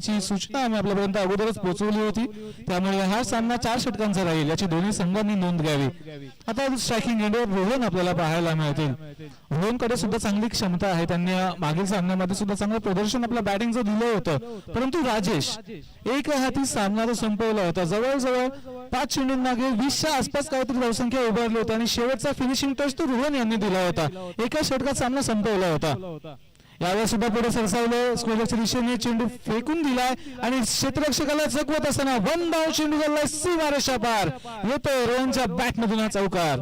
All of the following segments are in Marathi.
ची सूचना आम्ही आपल्यापर्यंत अगोदरच पोहोचवली होती, त्यामुळे हा सामना 4 षटकांचा राहील याची दोन्ही संघांनी नोंद घ्यावी. आता स्ट्रायकिंग एंडवर रोहन आपल्याला पाहायला मिळतील. रोहनकडे सुद्धा चांगली क्षमता आहे, त्यांनी मागील सामन्यामध्ये सुद्धा चांगलं प्रदर्शन आपल्या बॅटिंगचं दिलं होतं, परंतु राजेश एक हाती सामना तो संपवला होता. जवळजवळ 5 चेंडूंमागे 20च्या आसपास काहीतरी धावसंख्या उभारली होती आणि शेवटचा फिनिशिंग टच तो रोहन यांनी दिला होता. एका षटकात सामना संपवला होता. यावेळेस सुद्धा पुढे सरसावलं, स्क्वेअरच्या दिशेने चेंडू फेकून दिलाय आणि क्षेत्ररक्षकाला चकवत असताना वन बाउंड चेंडू गेलाय सीमारेषा पार. येतोय रोहनच्या बॅटमधून चौकार.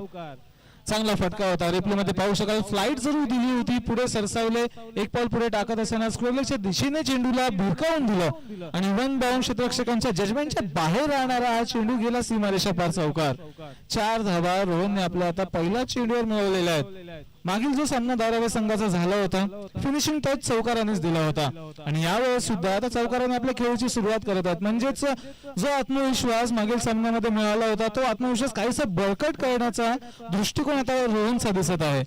चांगला फटका होता. रिप्ले मध्ये पाहू शकाल, फ्लाइट जरूर दिली होती, पुढे सरसावले, एक पाऊल पुढे टाकत असताना स्क्वेअरच्या दिशेने चेंडूला भिरकावून दिलं आणि वन बाउंड क्षेत्ररक्षकांच्या जजमेंटच्या बाहेर राहणारा हा चेंडू गेला सीमारेषा पार चौकार. 4 धावा रोहनने आपल्या आता पहिल्या चेंडूवर मिळवलेल्या आहेत. मागील जो सामना धारावी संघाचा झाला होता फिनिशिंग टच चौकारानेच दिला होता आणि यावेळेस सुद्धा आता चौकाराने आपल्या खेळाची सुरुवात करत आहेत. म्हणजेच जो आत्मविश्वास मागील सामन्यामध्ये मिळाला होता तो आत्मविश्वास काहीसा बळकट करण्याचा दृष्टिकोन आता रोहनचा दिसत आहे.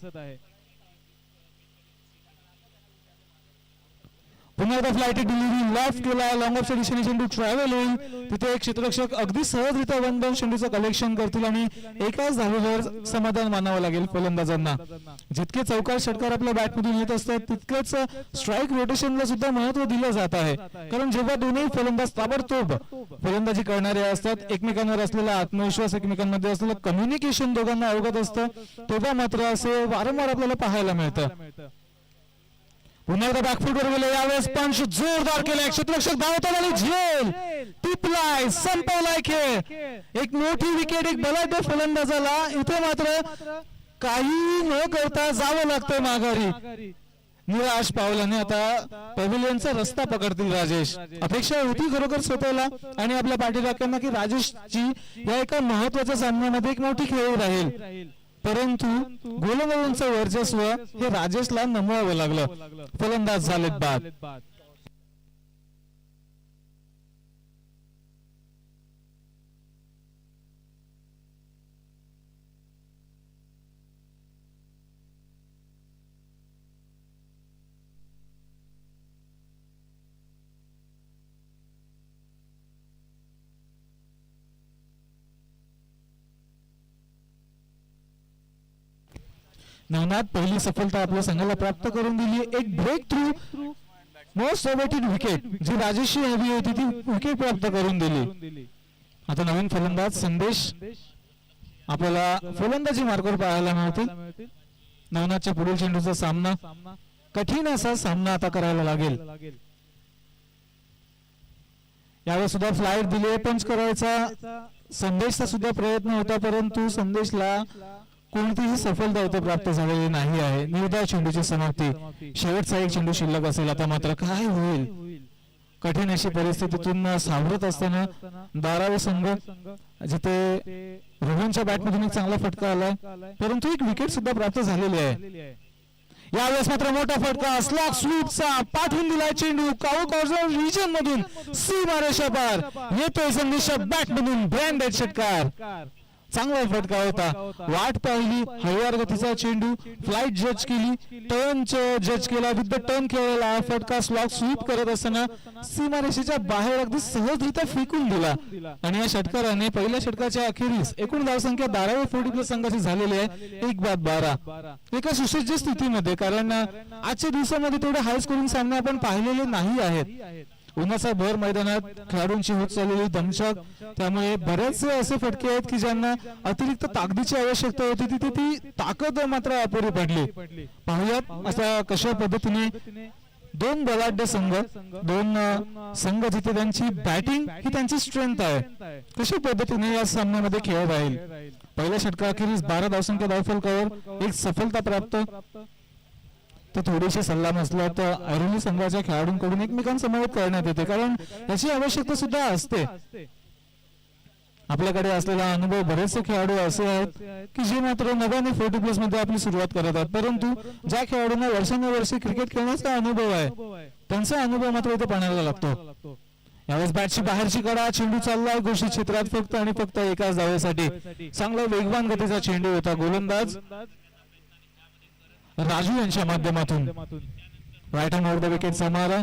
पुन्हा एकदा फ्लाइट डिलिव्हरी लेफ्ट केला, लॉंग ऑफच्या दिशेने चेंडू ट्रॅव्हल होईल, तिथे एक क्षेत्ररक्षक अगदी सहजरित्या वन बाउंड चेंडूचं कलेक्शन करतील आणि एकाच धावेवर समाधान मानावं लागेल फलंदाजांना. जितके चौकार षटकार आपल्या बॅटमधून येत असतात तितकेच स्ट्राईक रोटेशनला सुद्धा महत्व दिलं जात आहे, कारण जेव्हा दोन्ही फलंदाज ताबडतोब फलंदाजी करणारे असतात, एकमेकांवर असलेला आत्मविश्वास, एकमेकांमध्ये असलेलं कम्युनिकेशन दोघांना अवगत असतं, तेव्हा मात्र असे वारंवार आपल्याला पाहायला मिळतं. पुन्हा एकदा बॅकफुटवर गेले, यावेळेस पंच जोरदार केलाय, क्षेत्ररक्षक धावतात आणि झेल टिपलाय, संपवलाय खेळ. एक मोठी विकेट एक बलाढ्य फलंदाजाला इथे मात्र काही न करता जावं लागतं माघारी. निराश पावलाने आता पॅव्हिलियनचा रस्ता पकडतील राजेश. अपेक्षा होती खरोखर स्वतःला आणि आपल्या पाठीराख्यांना की राजेशची या एका महत्वाच्या सामन्यामध्ये एक मोठी खेळी राहील, परंतु गोलंदाजांचं वर्चस्व हे राजेशला नमवावं लागलं. फलंदाज झालेत बाद. नवनाथ पहिली सफलता आपल्या संघाला प्राप्त करून दिली, एक breakthrough most awaited wicket जी राजेशची हवी होती ती विकेट प्राप्त करून दिली. आता नवीन फलंदाज संदेश आपल्याला फलंदाजी मार्गावर पाहायला मिळतील. नवनाथच्या पुढील चेंडूचा सामना, कठीण असा सामना आता करायला लागेल. यावेळेस सुद्धा फ्लाइट दिली, पंच करायचा संदेशचा सुद्धा प्रयत्न होता, परंतु संदेशला कोणतीही सफलता इथे प्राप्त झालेली नाही आहे. निर्धाव चेंडूची समाप्ती, शेवटचा एक चेंडू शिल्लक असेल. आता मात्र काय होईल, कठीण अशी परिस्थितीतून सावरत असताना धारावी संघ जिथे रोहनच्या बॅटमधून एक चांगला फटका आलाय, परंतु एक विकेट सुद्धा प्राप्त झालेली आहे. यावेळेस मात्र मोठा फटका स्लॉग स्वीपचा पाठवून दिलाय चेंडू काऊ कॉर्नर रिजन मधून सीमारेषा पार. येतोय संदेशच्या बॅटमधून ब्रँडेड षटकार. चांगला फटका होता, वाट पाहिली, हळुवार गतीचा चेंडू, फ्लाइट जज केली, टर्न जज केला, विथ द टर्न खेळला, फटका स्लॉग स्वीप करत असताना सीमारेषेच्या बाहेर अगदी सहजरित्या फेकून दिला आणि या षटकाराने पहिल्या षटकाच्या अखेरीस एकूण धावसंख्या धारावी 40+ संघाची झालेली आहे 1-12. एका सुसज्ज स्थितीमध्ये, कारण आजच्या दिवसामध्ये तेवढे हाय स्कोरिंग सामने आपण पाहिलेले नाही आहेत. उन्हाचा भर मैदानात खेळाडूंची होत चाललेली दमछाक, त्यामुळे बरेचसे असे फटके आहेत की ज्यांना अतिरिक्त ताकदीची आवश्यकता होती, तिथे ती ताकद मात्र अपुरी पडली. पाहूयात असा कशा पद्धतीने दोन बलाढ्य संघ, दोन संघ जिथे त्यांची बॅटिंग ही त्यांची स्ट्रेंथ आहे, कशा पद्धतीने या सामन्यामध्ये खेळ राहील. पहिल्या षटकाअखेरीस 12 धावसंख्या धावफलकावर एक सफलता प्राप्त, तर थोडीशी सल्ला नसला तर ऐरोली संघाच्या खेळाडूंकडून एकमेकांसमवेत करण्यात येते, कारण याची आवश्यकता सुद्धा असते. आपल्याकडे असलेला अनुभव बरेचसे खेळाडू असे आहेत की जे मात्र नव्याने 40+ मध्ये आपली सुरुवात करत आहेत, परंतु ज्या खेळाडूंना वर्षानुवर्षे क्रिकेट खेळण्याचा अनुभव आहे त्यांचा अनुभव मात्र इथे पाहायला लागतो. यावेळेस बॅटची बाहेरची कडा, चेंडू चाललाय घोषित क्षेत्रात फक्त आणि फक्त एकाच धावेसाठी. चांगला वेगवान गतीचा चेंडू होता. गोलंदाज राजू यांच्या माध्यमातून right hand over the wicket समारा.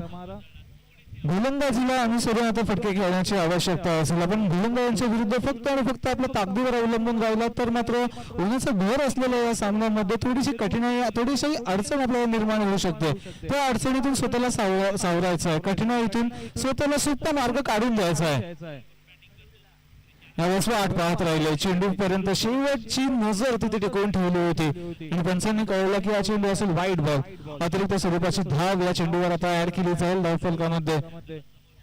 गोलंदाजीला अनुसरून आता फटके खेळण्याची आवश्यकता असेल. आपण गोलंदाजांच्या विरुद्ध फक्त आणि फक्त आपल्या ताकदीवर अवलंबून राहिला तर मात्र उन्हाचा भर असलेल्या या सामन्यामध्ये थोडीशी कठीणाई, थोडीशी अडचण आपल्याला निर्माण होऊ शकते. त्या अडचणीतून स्वतःला सावरायचं आहे, कठीणाईतून स्वतःला सोपा मार्ग काढून द्यायचा आहे. यावेळेस 8 पाहत राहिले. चेंडू पर्यंत शेवटची नजर तिथे टिकवून ठेवली होती आणि पंचांनी कळवलं की हा चेंडू असेल वाईट बॉल. अतिरिक्त स्वरूपाची धाव या चेंडूवर आता ऍड केली जाईल धावफलकामध्ये.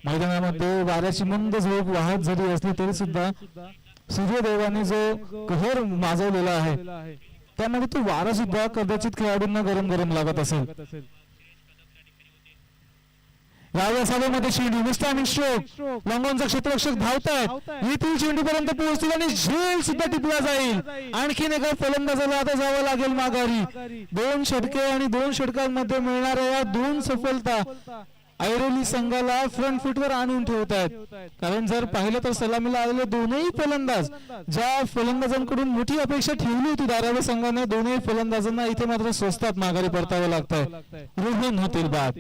मैदानामध्ये वाऱ्याची मंद झोप वाहत जरी असली तरी सुद्धा सूर्यदेवाने जो कहर माजवलेला आहे त्यामध्ये तो वारा सुद्धा कदाचित खेळाडूंना गरम गरम लागत असेल. या सामन्यामध्ये चेंडू मिस्टॅमिंग स्ट्रोक, लॉंगॉनचा क्षेत्ररक्षक धावतायत, येथील चेंडू पर्यंत पोहोचतील आणि झेल सुद्धा टिपला जाईल. आणखीन एका फलंदाजाला आता जावं लागेल माघारी. 2 षटके आणि 2 षटकांमध्ये मिळणाऱ्या या 2 सफलता ऐरोली संघाला फ्रंट फुटवर आणून ठेवत आहेत. कारण जर पाहिलं तर सलामीला आलेले दोनही फलंदाज, ज्या फलंदाजांकडून मोठी अपेक्षा ठेवली होती धारावी संघाने, दोनही फलंदाजांना इथे मात्र स्वस्तात माघारी परतावं लागतंय. रोहन होतील बाद.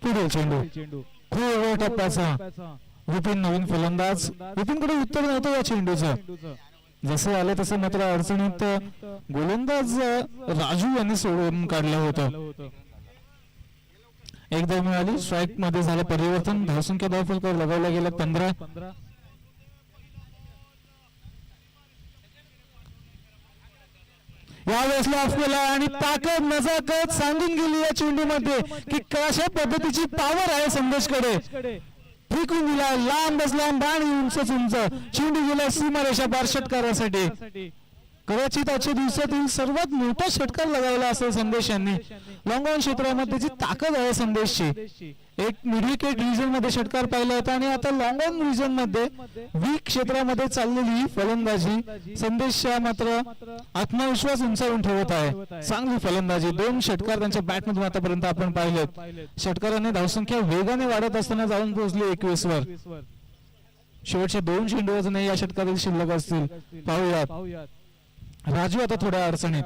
पुढील चेंडू खूप टप्प्याचा. विपिन नवीन फलंदाज, विपिनकडे उत्तर नव्हतं या चेंडूचं. जसे आले तसे मात्र अडचणीत गोलंदाज राजू यांनी सोडून काढलं होतं. एकदा मिळाली, स्ट्राईक मध्ये झालं परिवर्तन. धावसंख्या धावफलकावर लगावल्या गेल्या 15. यावेळेस आपल्याला आणि ताकद नजाकत सांगून गेली या चेंडूमध्ये की कशा पद्धतीची पॉवर आहे संदेशकडे. फेकून दिला लांब लांब आणि उंच उंच चेंडू गेला सीमारेषा पार षटकारासाठी. कदाचित आजच्या दिवसातील सर्वात मोठा षटकार लगावला असेल संदेश यांनी. लॉंग ऑन क्षेत्रामध्ये जी ताकद आहे संदेशची, एक मिडविकेट रिजन मध्ये षटकार पाहिला होता आणि आता लॉंग ऑन रिजन मध्ये वीक क्षेत्रामध्ये चाललेली फलंदाजी संदेशच्या मात्र आत्मविश्वास उंचावून ठेवत आहे. चांगली फलंदाजी, 2 षटकार त्यांच्या बॅट मधून आतापर्यंत आपण पाहिलेत. षटकाराने धावसंख्या वेगाने वाढत असताना जाऊन पोहोचली 21 वर. शेवटचे 2 चेंडू अजूनही या षटकातील शिल्लक असतील. पाहूयात. राजू आता थोड्या अडचणीत.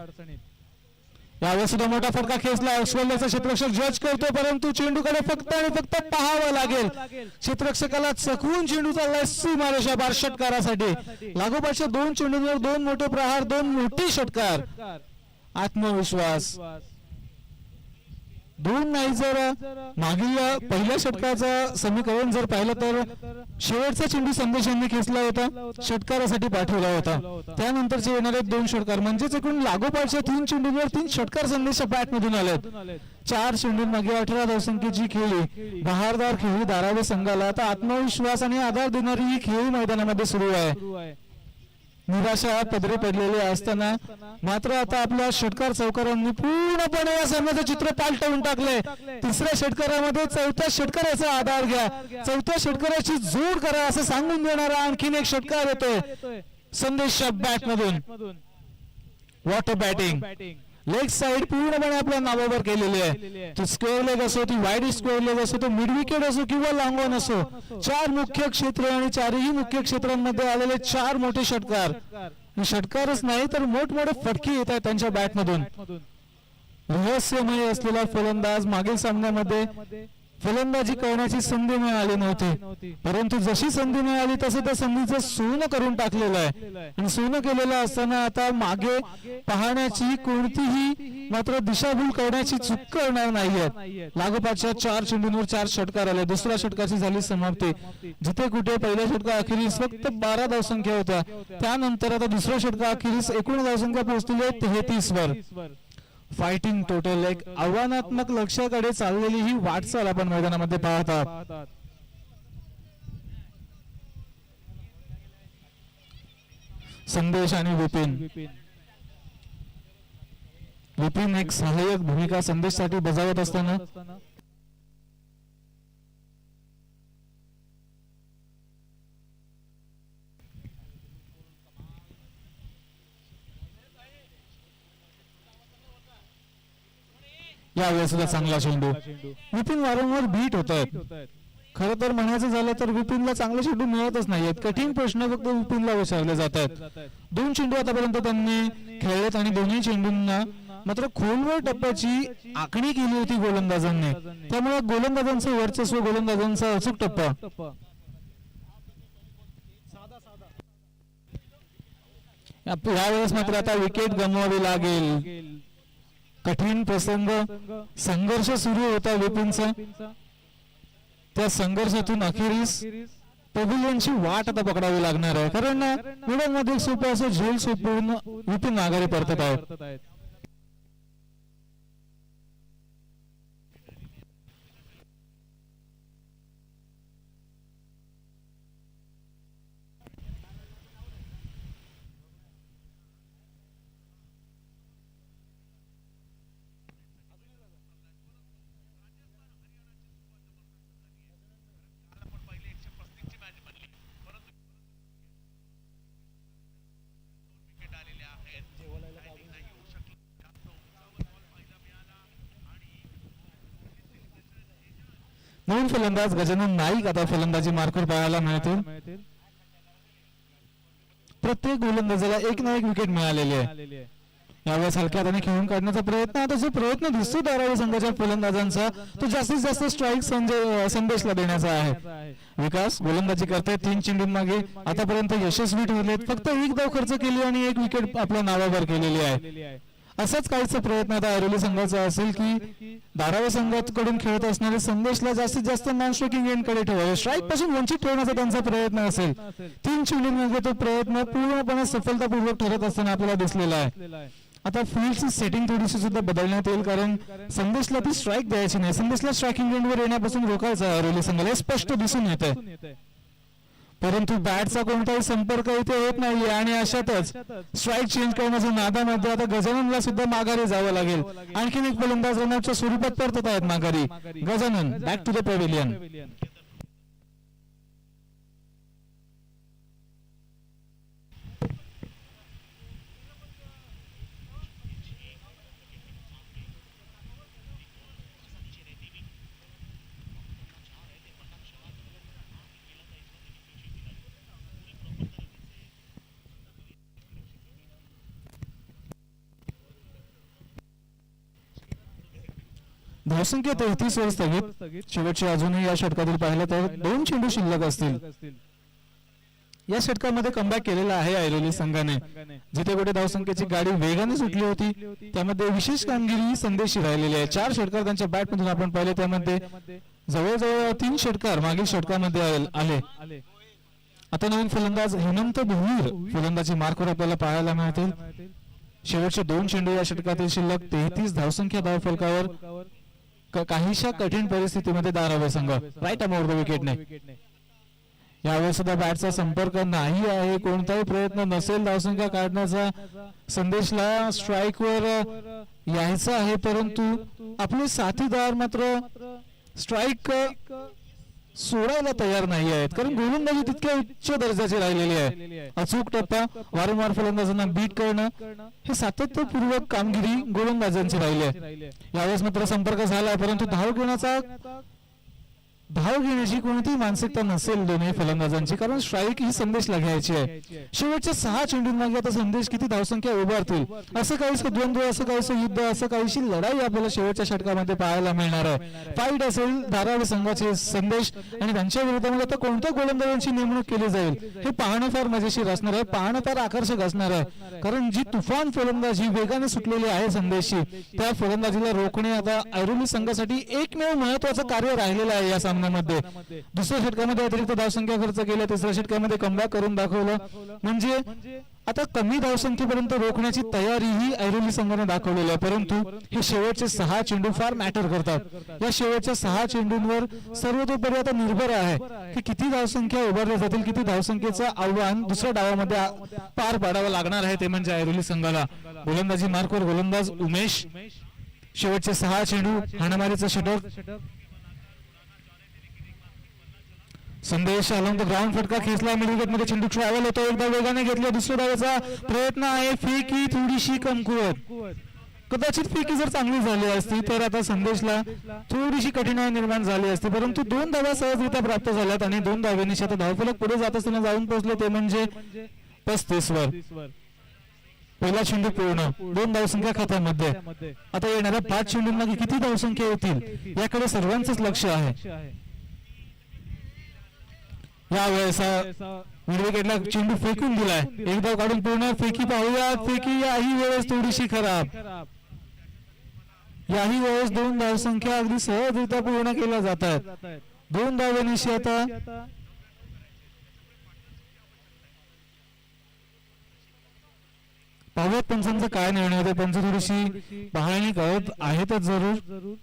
यावेळेस सुद्धा मोठा फटका खेचला. ऑस्ट्रेलियाचा क्षेत्ररक्षक जज करतो, परंतु चेंडूकडे फक्त आणि फक्त पाहावं लागेल. क्षेत्ररक्षकाला चकवून चेंडू चाललाय सीमारेषा पार षटकारासाठी. लागोपाठच्या 2 चेंडूंवर 2 मोठे प्रहार, 2 मोठे षटकार. आत्मविश्वास 2 नाही. जर मागील पहिल्या षटकाचं समीकरण जर पाहिलं तर शेवटचा चेंडू संदेश यांनी खेचला होता, षटकारासाठी पाठवला होता. त्यानंतरचे येणारे 2 षटकार म्हणजेच एकूण लागोपाठच्या 3 चेंडूंवर 3 षटकार संदेशच्या बॅट मधून आलेत. 4 चेंडूंमागे 18 धावसंख्येची खेळी, बहारदार खेळी धारावी संघाला. आता आत्मविश्वास आणि आधार देणारी ही खेळी मैदानामध्ये सुरू आहे. निराशा पदरी पडलेली असताना मात्र आता आपल्या षटकार चौकारांनी पूर्णपणे या सामन्याचं चित्र पालटवून टाकले. 3ऱ्या षटकारामध्ये 4थ्या षटकाराचा आधार घ्या, 4थ्या षटकाराची जोड करा असं सांगून देणारा आणखीन एक षटकार येतोय संदेशच्या बॅट मधून. What a batting. Leg side पूर्णपणे आपल्या नावावर केलेली आहे. ती स्क्वेअर लेग असो, ती वाईड स्क्वेअर लेग असो, तो मिड विकेट असो किंवा लॉंग ऑन असो, 4 मुख्य क्षेत्र आणि 4ही मुख्य क्षेत्रांमध्ये आलेले 4 मोठे षटकार. षटकारच नाही तर मोठमोठे फटके येत आहेत त्यांच्या बॅट मधून. रहस्यमय असलेला फलंदाज मागील सामन्यामध्ये फलंदाजी करण्याची संधी मिळाली नव्हती, परंतु जशी संधी मिळाली तसं त्या संधीचं सोनं करून टाकलेलं आहे. आणि सोनं केलेलं असताना आता मागे पाहण्याची कोणतीही मात्र दिशाभूल करण्याची चूक करणार नाहीये. लागोपाठच्या 4 चेंडूंवर 4 षटकार आले. 2ऱ्या षटकाची झाली समाप्ती. जिथे कुठे पहिल्या षटका अखेरीस फक्त 12 धावसंख्या होत्या, त्यानंतर आता 2ऱ्या षटका अखेरीस एकूण धावसंख्या पोहोचलेली आहे 33 वर. फायटिंग टोटल, एक आव्हानात्मक लक्ष्याकडे चाललेली ही वाटचाल आपण मैदानामध्ये पाहत आहात. संदेश आणि विपिन. विपिन एक सहाय्यक भूमिका संदेशसाठी बजावत असताना यावेळेस सुद्धा चांगला चेंडू. विपिन वारंवार बीट होत आहेत. खरं तर म्हणायचं झालं तर विपिनला चांगले चेंडू मिळतच नाहीयेत. कठीण प्रश्न फक्त विपिनला विचारले जात आहेत. 2 चेंडू आतापर्यंत त्यांनी खेळलेत आणि दोन्ही चेंडूंना मात्र खोलवर टप्प्याची आखणी केली होती गोलंदाजांनी. त्यामुळे गोलंदाजांचं वर्चस्व, गोलंदाजांचा अचूक टप्पा. यावेळेस मात्र आता विकेट गमवावी लागेल. कठीण प्रसंग, संघर्ष सुरू होता विपिनचा. त्या संघर्षातून अखेरीस पॅव्हिलियनची वाट आता पकडावी लागणार आहे. कारण मध्ये सोपं असं झेल सोपवून विपिन माघारी परतत आहेत. नवीन फलंदाज गजानन नाईक आता फलंदाजी मार्कवर पाहायला मिळतील. प्रत्येक गोलंदाजाला एक ना एक विकेट मिळालेली आहे. यावेळेस हलक्या हाताने खेळून काढण्याचा प्रयत्न. आता जो प्रयत्न दिसतो धारावी संघाच्या फलंदाजांचा तो जास्तीत जास्त स्ट्राईक संदेशला देण्याचा आहे. विकास गोलंदाजी करतायत 3 चेंडूंमागे. आतापर्यंत यशस्वी ठरलेत. फक्त एक धाव खर्च केली आणि एक विकेट आपल्या नावावर केलेली आहे. असाच काहीचा प्रयत्न आता ऐरोली संघाचा असेल की धारावी संघाकडून खेळत असणारे संदेशला जास्तीत जास्त नॉन स्ट्रायकिंग एंडकडे ठेवावे, स्ट्राईक पासून वंचित ठेवण्याचा त्यांचा प्रयत्न असेल. 3 चेंडूंमध्ये तो प्रयत्न पूर्णपणे सफलतापूर्वक ठरत असताना आपल्याला दिसलेला आहे. आता फील्डची सेटिंग थोडीशी सुद्धा बदलण्यात येईल कारण संदेशला ती स्ट्राईक द्यायची नाही. संदेशला स्ट्रायकिंग एंडवर येण्यापासून रोखायचं आहे ऐरोली संघाला, स्पष्ट दिसून येत आहे. परंतु बॅटचा कोणताही संपर्क इथे होत नाहीये आणि अशातच स्ट्राईक चेंज करण्याच्या नादामध्ये आता गजाननला सुद्धा माघारी जावं लागेल. आणखीन एक फलंदाज रनआउटच्या स्वरूपात परतत आहेत माघारी. Gajanan back to the pavilion. धावसंख्या 33 वर स्थगित. शेवटचे अजूनही या षटकातील पाहिलं तर 2 चेंडू शिल्लक असतील. या षटकामध्ये कमबॅक केलेला आहे ऐरोली संघाने. जिथे कुठे धावसंख्येची गाडी वेगाने सुटली होती त्यामध्ये विशेष कामगिरी संदेशी राहिलेली आहे. 4 षटकार त्यांच्या बॅटमधून आपण पाहिले, त्यामध्ये जवळजवळ 3 षटकार मागील षटकामध्ये आले. आता नवीन फलंदाज हेमंत भोईर फलंदाजी मार्कवर आपल्याला पाहायला मिळतील. शेवटचे 2 चेंडू या षटकातील शिल्लक. 33 धावसंख्या धावफलकावर. काहीशा कठीण परिस्थितीमध्ये धारावी संघ राईट अबाउट द विकेटने. यावेळेस सुद्धा बॅटचा संपर्क नाही आहे, कोणताही प्रयत्न नसेल धावसंख्या काढण्याचा. संदेशला स्ट्राईकवर यायचं आहे परंतु आपले साथीदार मात्र स्ट्राईक सोडायला तयार नाही आहेत कारण गोलंदाजी तितक्या उच्च दर्जाची राहिलेली आहे. अचूक टप्पा, वारंवार फलंदाजांना बीट करणं हे सातत्यपूर्वक कामगिरी गोलंदाजांची राहिली आहे. यावेळेस मात्र संपर्क झाला परंतु धाव घेण्याची कोणतीही मानसिकता नसेल दोन्ही फलंदाजांची कारण स्ट्राईक ही संदेशला घ्यायची आहे. शेवटच्या 6 चेंडूंमागे आता संदेश किती धावसंख्या उभारतील असं काहीसं द्वंद्व, असं काहीसं युद्ध, असं काहीशी लढाई आपल्याला शेवटच्या षटकामध्ये पाहायला मिळणार आहे. फाईट असेल धारावी संघाचे संदेश आणि त्यांच्या विरोधामध्ये आता कोणत्या गोलंदाजांची नेमणूक केली जाईल हे पाहणं फार मजेशीर असणार आहे, पाहणं फार आकर्षक असणार आहे. कारण जी तुफान फलंदाजी वेगाने सुटलेली आहे संदेशची त्या फलंदाजीला रोखणे आता ऐरोली संघासाठी एकमेव महत्वाचं कार्य राहिलेलं आहे. या मध्ये दुसऱ्या षटकामध्ये अतिरिक्त धावसंख्या खर्च केल्या, तिसऱ्या षटकामध्ये कमबॅक करून दाखवलं म्हणजे आता कमी धावसंख्येपर्यंत रोखण्याची तयारीही ऐरोली संघाने दाखवलेली आहे, परंतु हे शेवटचे 6 चेंडू फार मॅटर करतात. या शेवटच्या 6 चेंडूंवर सर्वतोपरी आता निर्भर आहे की किती धावसंख्या उभारल्या जातील, किती धावसंख्येचं आव्हान दुसऱ्या डावामध्ये पार पाडावं लागणार आहे, ते म्हणजे ऐरोली संघाला. गोलंदाजी मार्कवर गोलंदाज उमेश. शेवटचे 6 चेंडू, हाणामारीचं षटक. संदेश अलॉंग द ग्राउंड, फटका खेचला, मिडल विकेटमध्ये चेंडू ट्रॅव्हल होतो, एकदा वेगाने घेतला, दुसऱ्या डावाचा प्रयत्न आहे, फेकी थोडीशी कमकुवत. कदाचित फेकी जर चांगली झाली असती तर आता संदेशला थोडीशी कठीणाई निर्माण झाली असती, परंतु 2 धावा सहजरित्या प्राप्त झाल्यात आणि 2 धावेनिशी आता धावफलक पुढे जात असताना जाऊन पोहोचले, ते म्हणजे 35 वर. पहिला चेंडू पूर्ण, 2 धावसंख्या खात्यामध्ये. आता येणाऱ्या 5 चेंडूंना किती धावसंख्या येतील याकडे सर्वांचंच लक्ष आहे. यावेळेस मिड विकेटला चेंडू फेकून दिलाय, एक धाव काढून पूर्ण. फेकी पाहूया, फेकी याही वेळेस थोडीशी खराब. याही वेळेस 2 धावसंख्या अगदी सहजरित्या पूर्ण केल्या जातात. 2 धावेनिशी आता पाहूयात पंचांचा काय निर्णय होते. पंच थोडीशी पाहणी करत आहेतच जरूर.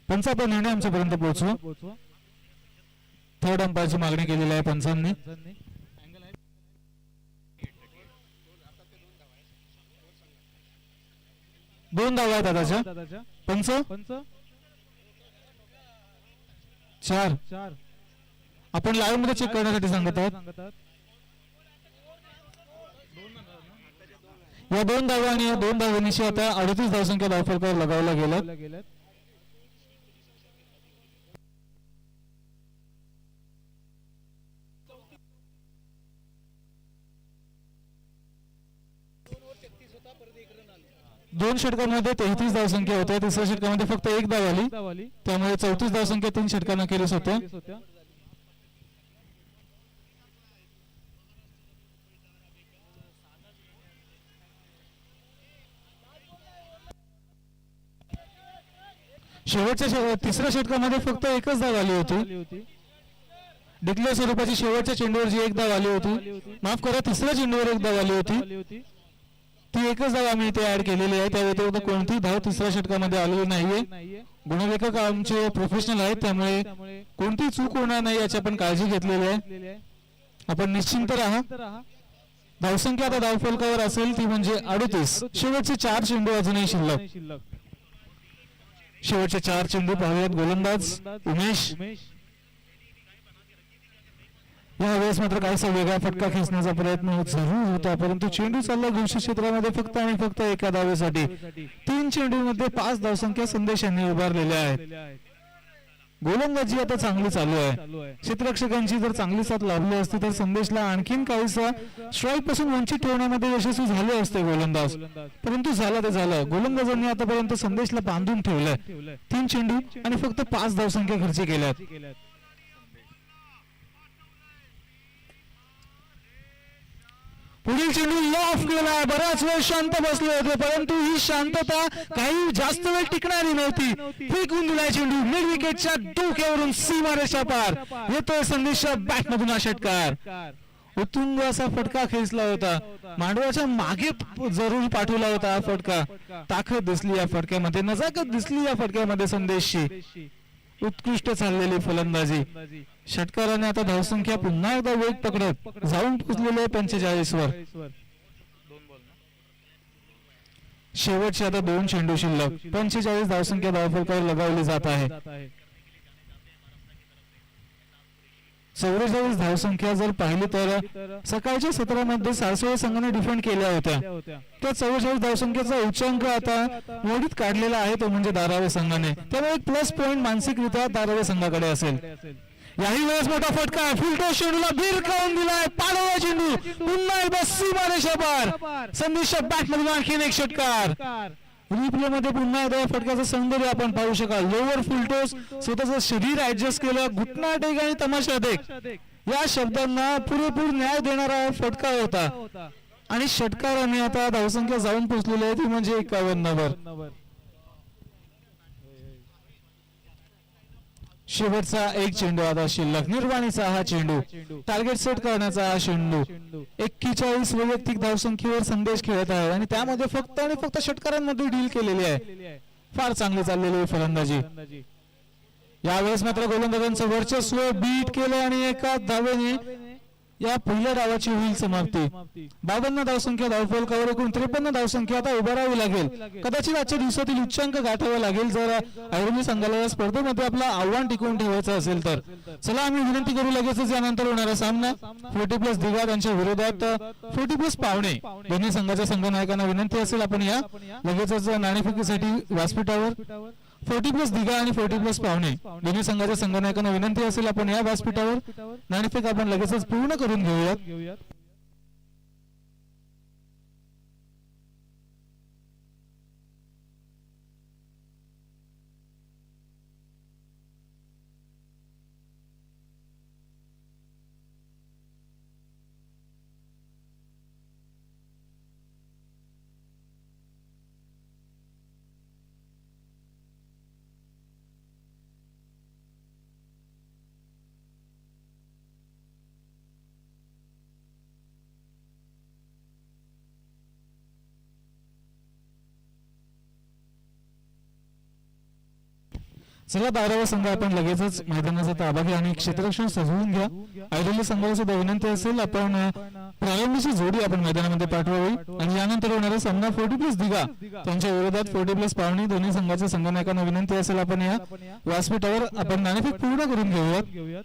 पंचाचा निर्णय आमच्यापर्यंत पोहोचवा. थर्ड अंपायरची मागणी केलेली आहे पंचांनी. 2 धावा आहेत दादाच्या. पंच 4. आपण लाईव्ह मध्ये चेक करण्यासाठी सांगत आहोत. या 2 धावा आणि या 2 धावांनिशी आता 38 धावसंख्या धावफलकावर लगावला गेला. दोन षटकांमध्ये 33 धावसंख्या होत्या, तिसऱ्या षटकामध्ये फक्त 1 धाव आली, त्यामुळे 34 धावसंख्या 3 षटकांना केलीच होत्या. शेवटच्या तिसऱ्या षटकामध्ये फक्त 1च धाव आली होती. डिक्लेअर स्वरूपाची शेवटच्या चेंडूवर जी 1 धाव आली होती, माफ करा, तिसऱ्या चेंडूवर 1 धाव आली होती, ती 1च धाव आम्ही इथे ऍड केलेली आहे. त्या व्यतिरिक्त कोणतीही धाव तिसऱ्या षटकामध्ये आलेली नाहीये. गुणलेखक आमचे प्रोफेशनल आहेत, त्यामुळे कोणतीही चूक होणार नाही याची आपण काळजी घेतलेली आहे. आपण निश्चिंत राहा. धावसंख्या आता धावफलकावर असेल ती म्हणजे 38. शेवटचे 4 चेंडू अजूनही शिल्लक. शेवटचे 4 चेंडू पाहूयात. गोलंदाज उमेश. यावेळेस मात्र काहीसा वेगळा फटका खेचण्याचा प्रयत्न जरूर होता, परंतु चेंडू चालला घोषित क्षेत्रामध्ये फक्त आणि फक्त 1 धावेसाठी. 3 चेंडूमध्ये 5 धावसंख्या संदेश यांनी उभारलेल्या आहेत. गोलंदाजी आता चांगली चालू आहे. क्षेत्ररक्षकांची जर चांगली साथ लाभली असती तर संदेशला आणखीन काहीसा स्ट्राईक पासून वंचित ठेवण्यामध्ये यशस्वी झाले असते गोलंदाज, परंतु झालं ते झालं. गोलंदाजांनी आतापर्यंत संदेशला बांधून ठेवलंय. 3 चेंडू आणि फक्त 5 धावसंख्या खर्च केल्यात. पुढील चेंडू लॉफ केला. बराच वेळ शांत बसले होते, परंतु ही शांतता काही जास्त वेळ टिकणारी नव्हती. फेकून दिलाय चेंडू मिड विकेटच्या डोक्यावरून सीमारेषा पार. येतोय संदेशच्या बॅटमधून हा षटकार. उत्तुंग असा फटका खेचला होता. मांडवाच्या मागे जरूर पाठवला होता हा फटका. ताकद दिसली या फटक्यामध्ये, नजाकत दिसली या फटक्यामध्ये संदेशची. उत्कृष्ट चाललेली फलंदाजी. षटकाराने आता धावसंख्या पुन्हा एकदा वेग पकडत जाऊन पोहोचलेले आहे 45 वर. शेवटचे आता 2 चेंडू शिल्लक. 45 धावसंख्या धावफलकावर लगावली जात आहे. 44 धावसंख्या जर पाहिली तर सकाळच्या सत्रामध्ये सारसोळे संघाने डिफेंड केल्या होत्या. त्या 44 धावसंख्येचा उच्चांक आता मोडीत काढलेला आहे, तो म्हणजे धारावी संघाने. त्यामुळे एक प्लस पॉइंट मानसिकरित्या धारावी संघाकडे असेल. याही वेळेस मोठा फटका, फुलटॉस चेंडूला भिरकावून दिलाय. पाडवा चेंडू पुन्हा एकदा सीमारेषा पार. संदेशच्या बॅटमधून आणखीन एक षटकार. रिप्ले मध्ये पुन्हा एकदा या फटक्याचं सौंदर्य आपण पाहू शकाल. लोअर फुलटॉस स्वतःचं शरीर ऍडजस्ट केलं. घुटना टेक आणि तमाशा टेक या शब्दांना पुरेपूर न्याय देणारा फटका होता आणि षटकाराने आता धावसंख्या जाऊन पोहोचलेली आहे ती म्हणजे 51 वर. शेवटचा एक चेंडू आता शिल्लक. निर्वाणीचा हा चेंडू, टार्गेट सेट करण्याचा हा चेंडू. 41 वैयक्तिक धावसंख्येवर संदेश खेळत आहे आणि त्यामध्ये फक्त आणि फक्त षटकारांमध्ये डील केलेली आहे. फार चांगली चाललेली फलंदाजी. यावेळेस मात्र गोलंदाजांचं वर्चस्व बीट केलं आणि एका धावेने या पहिल्या डावाची होईल समाप्ती. 52 धावसंख्या धावफलकावर एकूण 53 धावसंख्या आता उभारावी लागेल. कदाचित आजच्या दिवसातील उच्चांक गाठावा लागेल जर ऐरोली संघाला या स्पर्धेमध्ये आपलं आव्हान टिकवून ठेवायचं असेल तर. चला आम्ही विनंती करू लगेचच यानंतर होणारा सामना 40+ दिघा त्यांच्या विरोधात 40+ पावणे. दोन्ही संघाच्या संघनायकांना विनंती असेल आपण या लगेचच नाणेफेकीसाठी व्यासपीठावर 40+ दिघा आणि 40+ पावणे दोन्ही संघाच्या संघनायकांना विनंती असेल आपण या व्यासपीठावर नाणेफेक आपण लगेचच पूर्ण करून घेऊयात. चला 12वा संघ आपण लगेचच मैदानाचा ताबा घ्या आणि क्षेत्ररक्षण सजवून घ्या. ऐरोली संघाला सुद्धा विनंती असेल आपण प्रारंभीची जोडी आपण मैदानामध्ये पाठवावी आणि यानंतर होणारा सामना 40+ दिघा त्यांच्या विरोधात 40+ पावणे दोन्ही संघाच्या संघनायकांना विनंती असेल आपण या व्यासपीठावर आपण नाणेफेक पूर्ण करून घेऊयात.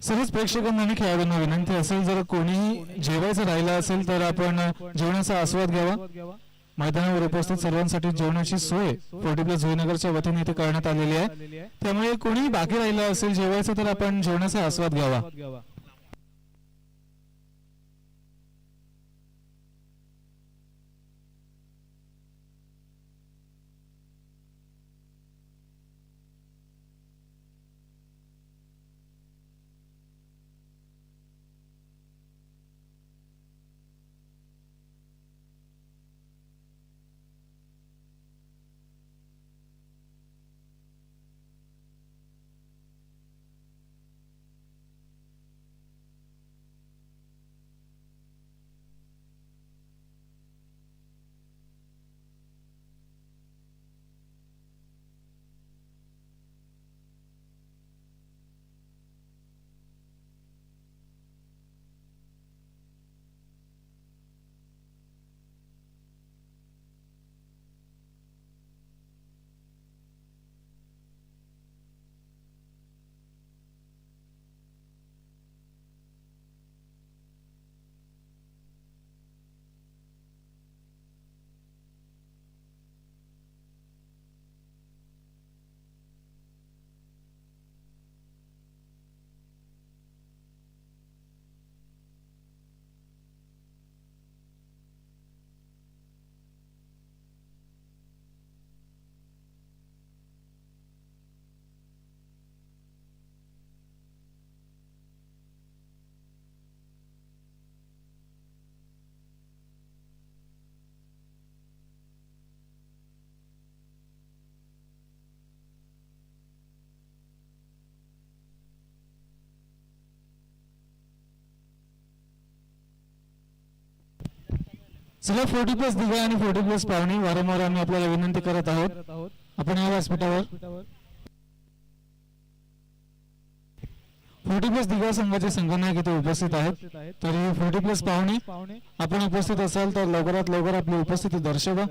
सर्वच प्रेक्षकांना आणि खेळाडूंना विनंती असेल जर कोणीही जेवायचं राहिलं असेल तर आपण जेवणाचा आस्वाद घ्यावा. मैदानावर उपस्थित सर्वांसाठी जेवणाची सोय 40+ जयनगरच्या वतीने इथे करण्यात आलेली आहे. त्यामुळे कोणीही बाकी राहिलं असेल जेवायचं तर आपण जेवणाचा आस्वाद घ्यावा. चला 40+ दिघा आणि 40+ पावणे वारंवार आम्ही आपल्याला विनंती करत आहोत आपण या व्यासपीठावर 40+ दिघा संघाचे संघनायक इथे उपस्थित आहेत. तरी 40+ पावणे आपण उपस्थित असाल तर लवकरात लवकर आपली उपस्थिती दर्शवा.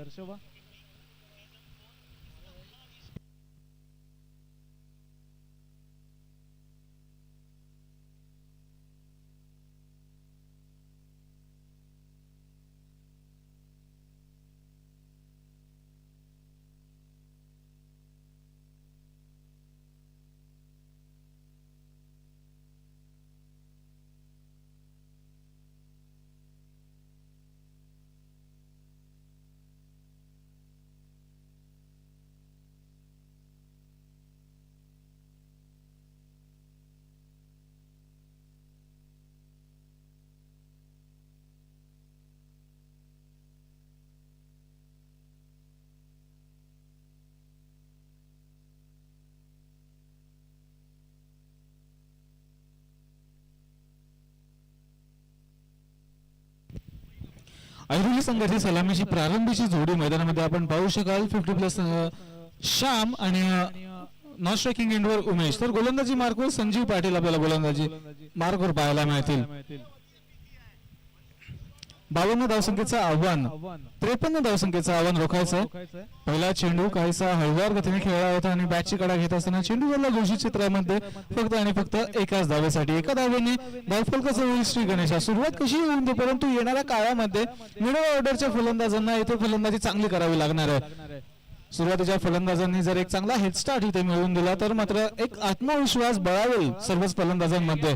ऐरोली संघाची सलामीची प्रारंभीची जोडी मैदानामध्ये आपण पाहू शकाल 50+ श्याम आणि नॉन स्ट्रायकिंग एंडवर उमेश, तर गोलंदाजी मार्कवर संजीव पाटील आपल्याला गोलंदाजी मार्कवर पाहायला मिळतील. 52 धावसंख्येचं आव्हान, 53 धावसंख्येचं आव्हान रोखायचं. पहिला चेंडू काहीसा हळुवार गतीने खेळला होता आणि बॅटची कडा घेत असताना चेंडूवरला घोषित चित्रामध्ये फक्त आणि फक्त एकाच धावेसाठी एका धावेने धावफलकाचं होईल श्री गणेशा. सुरुवात कशी होऊन दे, परंतु येणाऱ्या काळामध्ये मिडल ऑर्डरच्या फलंदाजांना इथे फलंदाजी चांगली करावी लागणार आहे. सुरुवातीच्या फलंदाजांनी जर एक चांगला हेड स्टार्ट इथे मिळवून दिला तर मात्र एक आत्मविश्वास बळावेल सर्वच फलंदाजांमध्ये.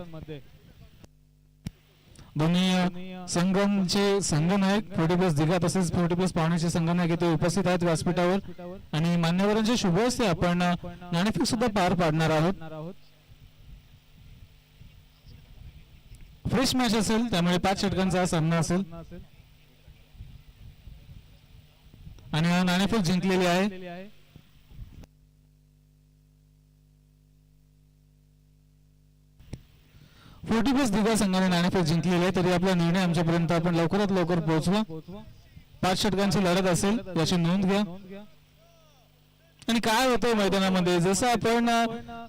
दोन्ही संघांचे संघनायक 40+ दिघा तसेच 40+ पाहुण्याचे संघनायक इथे उपस्थित आहेत व्यासपीठावर आणि मान्यवरांच्या शुभ हस्ते आपण नाणेफेक सुद्धा पार पाडणार आहोत. फ्रेश मॅच असेल त्यामुळे 5 षटकांचा हा सामना असेल आणि नाणेफेक जिंकलेली आहे. फोर्टी+ दिघा संघाने नाणेफेक जिंकलेली आहे, तरी आपला निर्णय आमच्यापर्यंत आपण लवकरात लवकर पोहोचला. 5 षटकांची लढत असेल याची नोंद घ्या. आणि काय होतं मैदानामध्ये, जसं आपण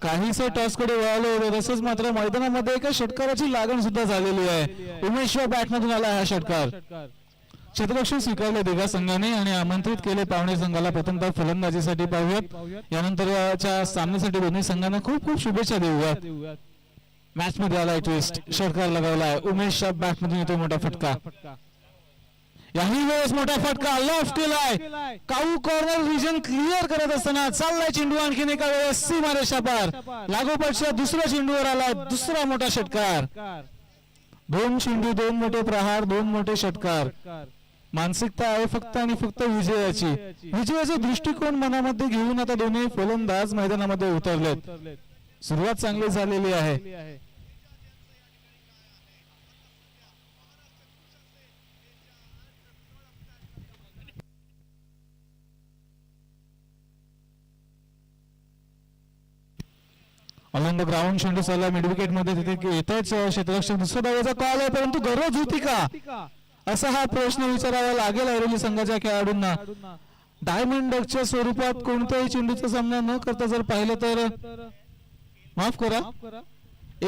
काहीसं टॉसकडे वळालो होतो तसंच मात्र मैदानामध्ये एका षटकाराची लागण सुद्धा झालेली आहे. उमेश बॅटमधून आला हा षटकार. क्षेत्ररक्षण स्वीकारले दिघा संघाने आणि आमंत्रित केले पाहुणे संघाला प्रथमतः फलंदाजीसाठी पाहूयात. यानंतरच्या सामन्यासाठी दोन्ही संघांना खूप खूप शुभेच्छा देऊयात. मॅच मध्ये आलाय ट्विस्ट, षटकार लगावलाय उमेशच्या बॅट मधून येतो मोठा फटका. याही वेळेस मोठा फटका लॉफ्ट केलाय. काऊ कॉर्नर रिजन क्लिअर करत असताना चाललाय चेंडू आणखीन एका वेळेस सीमारेषा पार. लागोपाठच्या दुसऱ्या चेंडूवर आलाय दुसरा मोठा षटकार. 2 चेंडू 2 मोठे प्रहार 2 मोठे षटकार. मानसिकता आहे फक्त आणि फक्त विजयाची. विजयाचा दृष्टिकोन मनामध्ये घेऊन आता दोन्ही फलंदाज मैदानामध्ये उतरलेत. सुरुवात चांगली झालेली आहे. ऑन द ग्राउंड चेंडू चालला मिड विकेट मध्ये, तिथे येतच क्षेत्ररक्षक दुसऱ्या डावाचा कॉल आहे, परंतु गरज होती का असा हा प्रश्न विचारावा लागेल ऐरोली संघाच्या खेळाडूंना. डायमंड डकच्या स्वरूपात कोणत्याही चेंडूचा सामना न करता जर पाहिलं तर माफ करा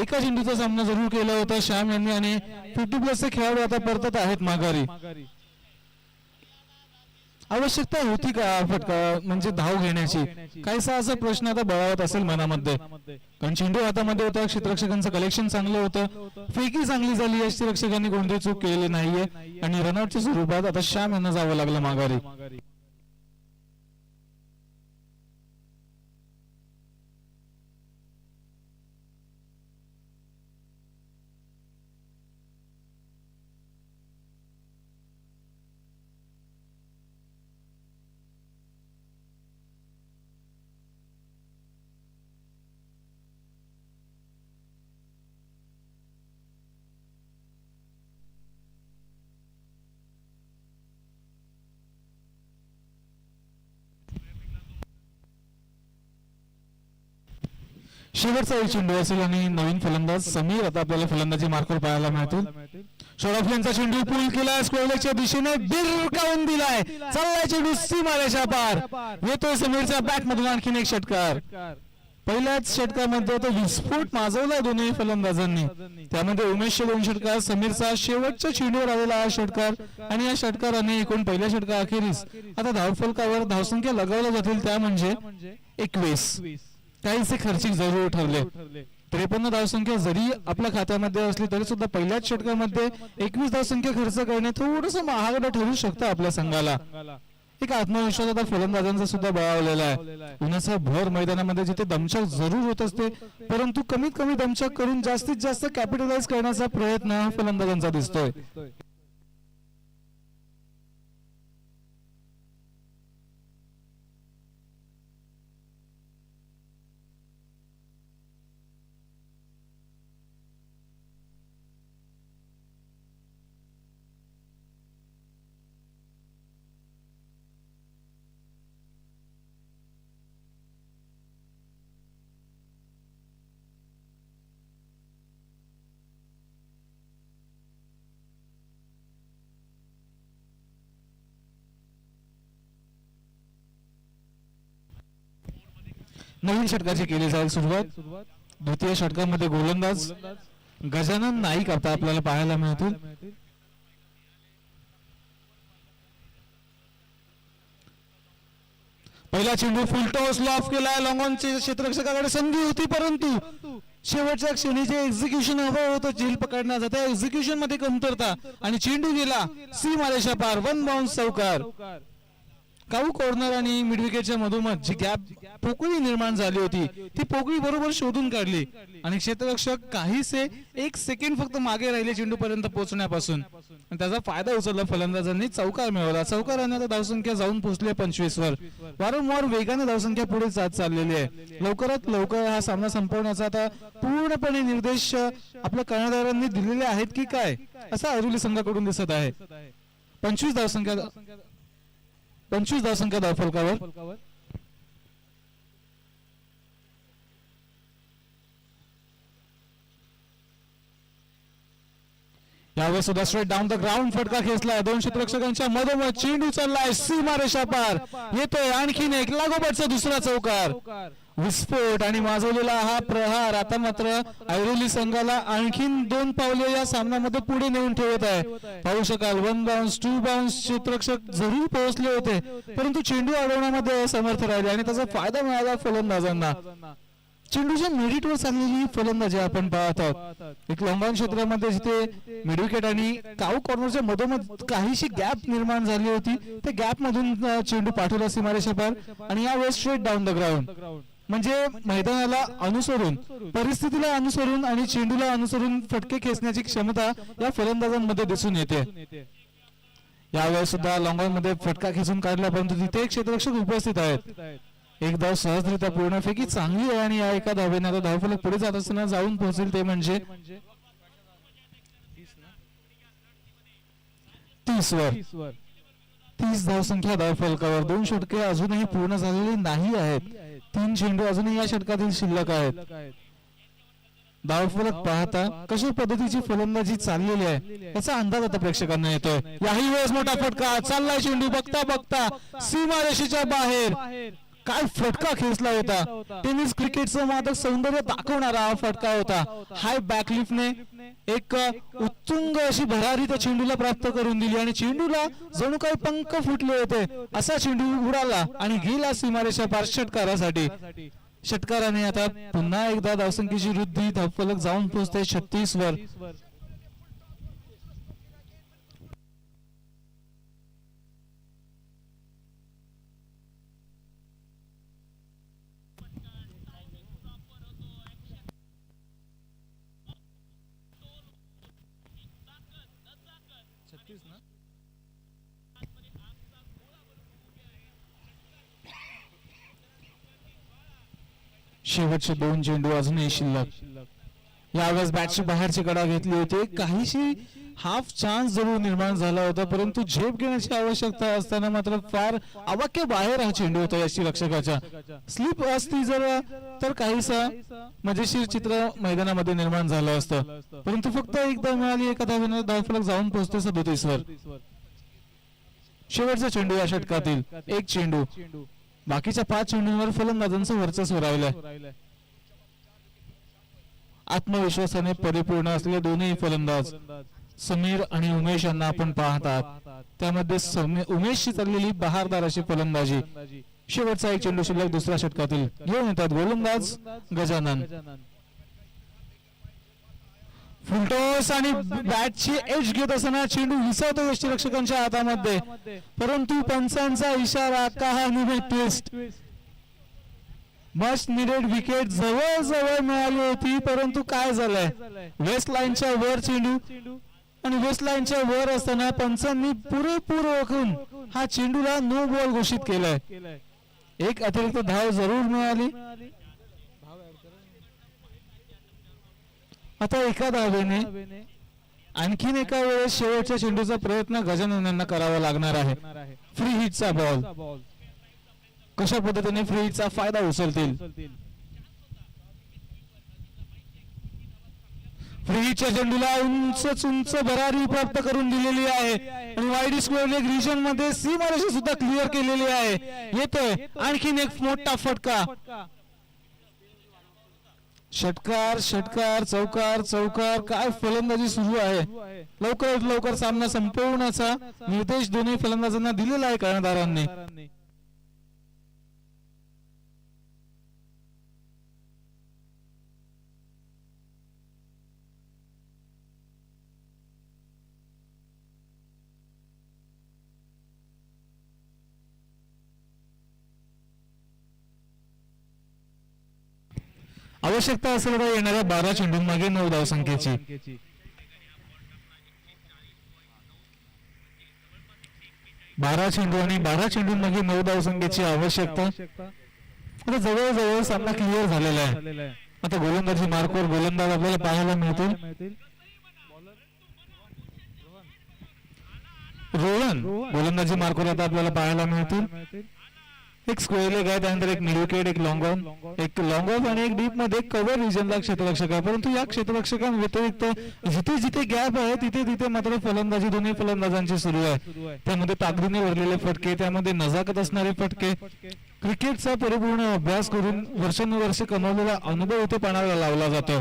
एका चेंडूचा सामना जरूर केला होता श्याम यांनी आणि 50+ खेळाडू आता परतत आहेत माघारी. आवश्यकता होती का फटका म्हणजे धाव घेण्याची, काहीसा असा प्रश्न आता बळावत असेल मनामध्ये. कारण चेंडू हातामध्ये होता, क्षेत्ररक्षकांचं कलेक्शन चांगलं होतं, फेकी चांगली झाली, यष्टीरक्षकांनी कोणती चूक केलेली नाहीये आणि रनआउटच्या स्वरूपात आता श्याम यांना जावं लागलं माघारी. शेवटचा चेंडू असेल आणि नवीन फलंदाज समीर आता आपल्याला फलंदाजी मार्कवर पाहायला मिळतील. शॉर्ट यांचा चेंडू पूल केला, स्क्वेअरच्या दिशेने बिरकावून दिलाय, चाललाय चेंडू सीमारेषा पार, येतोय समीरच्या बॅट मधून आणखीन एक षटकार. पहिल्याच षटकामध्ये तो विस्फोट माजवलाय दोन्ही फलंदाजांनी, त्यामध्ये उमेशचे 2 षटकार, समीरचा शेवटच्या चेंडूवर आलेला हा षटकार आणि या षटकाराने एकूण पहिल्या षटका अखेरीस आता धावफलकावर धावसंख्या लगावल्या जातील त्या म्हणजे 21. काहीसे खर्चिक जरूर ठरले. 53 धावसंख्या जरी आपल्या खात्यामध्ये असली तरी सुद्धा पहिल्याच षटकामध्ये 21 धावसंख्या खर्च करणे थोडस महागडं ठरू शकतं आपल्या संघाला. एक आत्मविश्वास आता फलंदाजांचा सुद्धा बळावलेला आहे. उन्हाचा भर मैदानामध्ये जिथे दमछाक जरूर होत असते, परंतु कमीत कमी दमछाक करून जास्तीत जास्त कॅपिटलाइज करण्याचा प्रयत्न फलंदाजांचा दिसतोय. नवीन षटकाची केली जाईल सुरुवात. द्वितीय षटकामध्ये गोलंदाज गजानन नाईक आता आपल्याला पाहायला मिळतील. पहिला चेंडू फुलटॉस लॉफ केला. लॉंग ऑनच्या क्षेत्ररक्षकाकडे संधी होती परंतु शेवटच्या क्षणी जे एक्झिक्युशन हवं होतं झेल पकडण्याचा त्या एक्झिक्युशन मध्ये कमतरता आणि चेंडू गेला सीमारेषा पार. वन बाउन्स चौकार. काऊ कॉर्नर आणि मिड विकेटच्या मधोमध जी गॅप पोकळी निर्माण झाली होती ती पोकळी बरोबर शोधून काढली आणि क्षेत्ररक्षक काहीसे एक सेकंड फक्त मागे राहिले चेंडू पर्यंत पोहोचण्यापासून. त्याचा फायदा उचलला फलंदाजांनी. चौकार मिळवला. चौकाराने आता धावसंख्या जाऊन पोहोचली 25 वर. वारंवार वेगाने धावसंख्या पुढे जात चाललेली आहे. लवकरात लवकर हा सामना संपवण्याचा आता पूर्णपणे निर्देश आपल्या कर्णधारांनी दिलेले आहेत की काय असा ऐरोली संघाकडून दिसत आहे. 25 धावसंख्या धावफलकावर. यावेळेस सुद्धा स्ट्रेट डाऊन द ग्राउंड फटका खेचलाय. दोन क्षेत्ररक्षकांच्या मधोमध चेंडू चाललाय सीमारेषा पार. येतोय आणखीन एक लागोपाठचा दुसरा चौकार. विस्फोट आणि माजवलेला हा प्रहार आता मात्र ऐरोली संघाला आणखीन 2 पावले या सामन्यामध्ये पुढे नेऊन ठेवत आहे. पाहू शकाल 1 बाउन्स 2 बाउन्स क्षेत्ररक्षक जरूर पोहोचले होते परंतु चेंडू अडवण्यामध्ये असमर्थ राहिले आणि त्याचा फायदा मिळाला फलंदाजांना. चेंडूच्या मिडविकेटवर चाललेली फलंदाजी आपण पाहत आहोत. एक लॉंग ऑन क्षेत्रामध्ये जिथे मिडविकेट आणि काऊ कॉर्नरच्या मधोमध काहीशी गॅप निर्माण झाली होती त्या गॅप मधून चेंडू पाठवला सीमारेषा पार आणि यावेळेस स्ट्रेट डाऊन द ग्राउंड. म्हणजे मैदानाला अनुसरून परिस्थितीला अनुसरून आणि चेंडूला अनुसरून फटके खेचण्याची क्षमता या फलंदाजांमध्ये दिसून येते. यावेळेस सुद्धा लॉंग ऑन मध्ये फटका खेचून काढला परंतु तिथे एक क्षेत्ररक्षक उपस्थित आहेत. एक धाव सहजरित्या पूर्णपैकी चांगली आहे आणि या एका धावेने आता धावफलक पुढे जात असताना जाऊन पोहोचेल ते म्हणजे 30 वर. 30 धावसंख्या धावफलकावर. 2 षटके अजूनही पूर्ण झालेली नाही आहेत. 3 चेंडू अजूनही या षटकातील शिल्लक आहेत. धावफलक पाहता कशा पद्धतीची फलंदाजी चाललेली आहे याचा अंदाज आता प्रेक्षकांना येतोय. याही वेळेस मोठा फटका चाललाय. चेंडू बघता बघता सीमारेषेच्या बाहेर. काय फटका खेचला होता. टेनिस क्रिकेटचं मादक सौंदर्य दाखवणारा हा फटका होता. हाय बॅकलिफ्टने एक उत्तुंग अशी भरारी त्या चेंडूला प्राप्त करून दिली आणि चेंडूला जणू काही पंख फुटले होते असा चेंडू उडाला आणि गेला सीमारेषा पार षटकारासाठी. षटकाराने आता पुन्हा एकदा धावसंख्येची वृद्धी. धावफलक जाऊन पोहोचते 36 वर. शेवटचे 2 चेंडू अजूनही शिल्लक. यावेळेस बॅटची बाहेरची कडा घेतली होती. काहीशी हाफ चान्स जरूर निर्माण झाला होता परंतु झेप घेण्याची आवश्यकता असताना मात्र फार अवाक्य बाहेर हा चेंडू होता यष्टी रक्षकाच्या. स्लिप असती जर तर काहीसा मजेशीर चित्र मैदानामध्ये निर्माण झालं असतं परंतु फक्त एकदा मिळाली एका धावेने धावफलक जाऊन पोहोचते 37 वर. शेवटचा चेंडू या षटकातील. एक चेंडू. बाकीच्या 5 चेंडूंवर फलंदाजांचं वर्चस्व राहिलंय. आत्मविश्वासाने परिपूर्ण असलेले दोन्ही फलंदाज समीर आणि उमेश यांना आपण पाहतात. त्यामध्ये उमेशची चाललेली बहारदार अशी फलंदाजी. शेवटचा एक चेंडू शिल्लक दुसऱ्या षटकातील. घेऊन येतात गोलंदाज गजानन. फुलटॉस आणि बॅटची एज घेत असताना चेंडू विसरतो यष्टीरक्षकांच्या हातामध्ये परंतु पंचांचा इशारा कहाणी ट्विस्ट. मस्ट निडेड विकेट जवळ जवळ मिळाली होती परंतु काय झालंय वेस्ट लाईनच्या वर चेंडू आणि वेस्ट लाईनच्या वर असताना पंचांनी पुरेपूर ओळखून हा चेंडूला नो बॉल घोषित केलाय. एक अतिरिक्त धाव जरूर मिळाली. आता एका धावेने आणखीन एका वेळेस शेवटच्या चेंडूचा प्रयत्न गजानन यांना करावा लागणार आहे. फ्री हिटचा बॉल. कशा पद्धतीने फ्री हिटचा फायदा उचलतील. फ्री हिटच्या चेंडूला उंच भरारी प्राप्त करून दिलेली आहे आणि वाईड स्क्वेअर लेग रिजन मध्ये सीमारेषा सुद्धा क्लिअर केलेली आहे. येतोय आणखीन एक मोठा फटका. षटकार षटकार चौकार चौकार, काय फलंदाजी सुरू आहे. लवकरात लवकर सामना संपवण्याचा निर्देश दोन्ही फलंदाजांना दिलेला आहे कर्णधारांनी. आवश्यकता असेल तर येणाऱ्या 12 चेंडूंमागे 9 धावसंख्येची. 12 चेंडू आणि 12 चेंडूंमागे 9 धावसंख्येची आवश्यकता. आता जवळजवळ सामना क्लिअर झालेला आहे. आता गोलंदाजी मार्कवर गोलंदाज आपल्याला पाहायला मिळतील. रोहन गोलंदाजी मार्कवर आता आपल्याला पाहायला मिळतील. एक स्क्वेअर लेग आहे, त्यानंतर एक मिड विकेट, एक लॉंग ऑन आणि एक डीप मध्ये कव्हर रिजनला क्षेत्ररक्षक आहे. परंतु या क्षेत्ररक्षकांव्यतिरिक्त जिथे जिथे गॅप आहे तिथे तिथे मात्र फलंदाजी दोन्ही फलंदाजांची सुरू आहे. त्यामध्ये ताकदीने भरलेले फटके, त्यामध्ये नजाकत असणारे फटके. क्रिकेटचा परिपूर्ण अभ्यास करून वर्षानुवर्षे कमावलेला अनुभव इथे पाण्याला लावला जातो.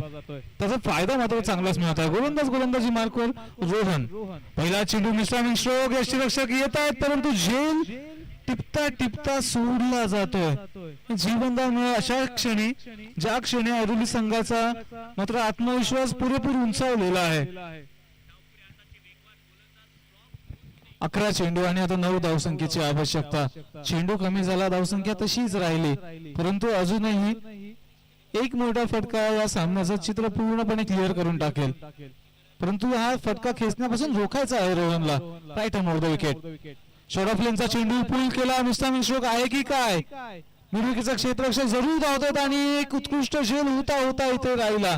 त्याचा फायदा मात्र चांगलाच मिळत आहे. गोलंदाजी मार्कवर रोहन. पहिला चेंडू मिस्टर स्ट्रोक, यष्टीरक्षक येत आहेत परंतु झेल टिपता टिपता सोडला जातोय. जीवनदान अशा क्षणी, ज्या क्षणी ऐरोली संघाचा मात्र आत्मविश्वास पुरेपूर उंचावलेला आहे. 11 चेंडू आणि आता 9 धावसंख्येची आवश्यकता. चेंडू कमी झाला, धावसंख्या तशीच राहिली, परंतु अजूनही एक मोठा फटका या सामन्याचं चित्र पूर्णपणे क्लिअर करून टाकेल. परंतु हा फटका खेचण्यापासून रोखायचा आहे रोहनला. Right hand off the wicket. Short off लेनचा चेंडू पूल केला. मिस्टर स्ट्रोक आहे की काय? मिड विकेटचा क्षेत्ररक्षक जरूर धावतात आणि एक उत्कृष्ट झेल होता होता इथे राहिला.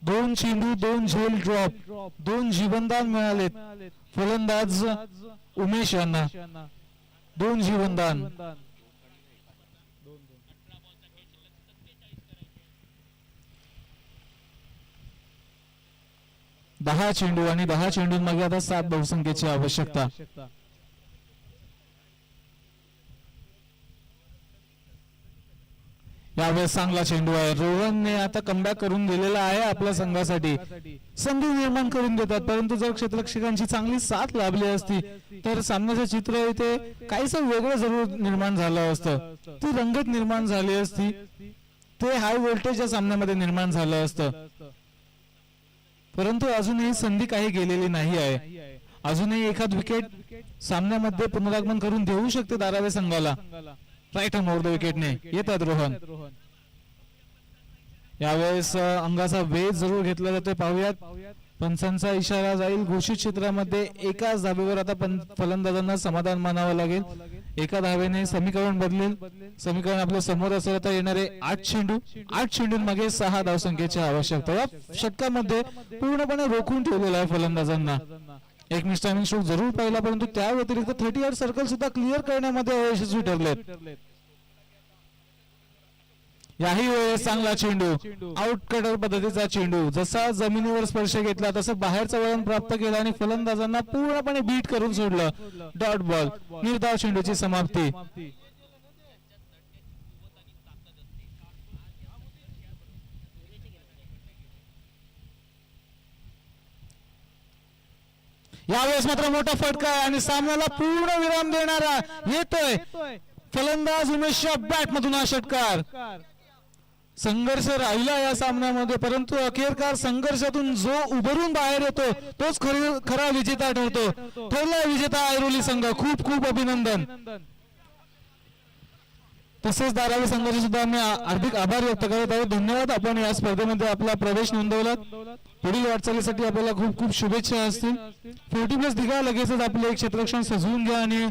2 चेंडू 2 झेल ड्रॉप, 2 जीवनदान मिळालेत फलंदाज उमेश यांना. 2 जीवनदान. 10 चेंडू आणि 10 चेंडूंमागे आता 7 धावसंख्येची आवश्यकता. यावेळेस चांगला चेंडू आहे. रोहनने आता कमबॅक करून दिलेला आहे आपल्या संघासाठी. संधी निर्माण करून देतात, परंतु जर क्षेत्ररक्षकांची चांगली साथ लाभली असती तर सामन्याचं चित्र इथे काहीसं वेगळं जरूर निर्माण झालं असतं. ती रंगत निर्माण झाली असती, ते हाय व्होल्टेज या सामन्यामध्ये निर्माण झालं असतं. परंतु अजूनही संधी काही गेलेली नाही आहे. अजूनही एखाद विकेट सामन्यामध्ये पुनरागमन करून देऊ शकते धारावी संघाला. राईट हँड ऑफ द विकेटने येतात रोहन. यावेळेस अंगाचा वेध जरूर घेतला जातोय, पाहूयात. पंचांचा इशारा जाईल. घोषित क्षेत्रामध्ये एकाच धाबेवर आता फलंदाजांना समाधान मानावं लागेल. एका धावेने समीकरण बदलेल. समीकरण आपल्या समोर असेल. आता येणारे 8 चेंडू, 8 चेंडूंमागे 6 धावसंख्येची आवश्यकता. या षटकामध्ये पूर्णपणे रोखून ठेवलेला आहे फलंदाजांना. एक मिस्टायमिंग स्ट्रोक जरूर पाहिला, परंतु त्या व्यतिरिक्त 38 सर्कल सुद्धा क्लिअर करण्यामध्ये यशस्वी ठरलेत. याही वेळेस चांगला चेंडू, आउट कटर पद्धतीचा चेंडू. जसा जमिनीवर स्पर्श घेतला तसं बाहेरचं वळण प्राप्त केलं आणि फलंदाजांना पूर्णपणे बीट करून सोडलं. Dot ball. निर्धाव चेंडूची समाप्ती. यावेळेस मात्र मोठा फटका आहे आणि सामन्याला पूर्ण विराम देणारा येतोय फलंदाज उमेशच्या बॅट मधून हा षटकार. संघर्ष राहिला या सामन्यामध्ये, परंतु अखेरकार संघर्षातून जो उभरून बाहेर येतो तोच खरा विजेता ठरतो. ठरला विजेता ऐरोली संघ. खूप खूप अभिनंदन. तसेच धारावी संघाचे सुद्धा आम्ही हार्दिक आभार व्यक्त करत आहोत. धन्यवाद. आपण या स्पर्धेमध्ये आपला प्रवेश नोंदवला. पुढील वाटचालीसाठी आपल्याला खूप खूप शुभेच्छा असतील. 40+ दिघा लगेचच आपले एक क्षेत्ररक्षण सजवून घ्या आणि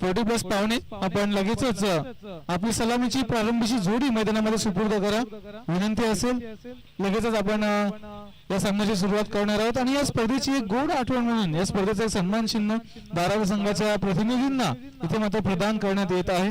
40+ पाहुणे आपण लगेचच आपली सलामीची प्रारंभीची जोडी मैदानामध्ये सुपूर्द करा. विनंती असेल लगेचच आपण या सामन्याची सुरुवात करणार आहोत. आणि या स्पर्धेची एक गोड आठवण म्हणून या स्पर्धेचे सन्मान चिन्ह धारावी संघाच्या प्रतिनिधींना इथे मात्र प्रदान करण्यात येत आहे.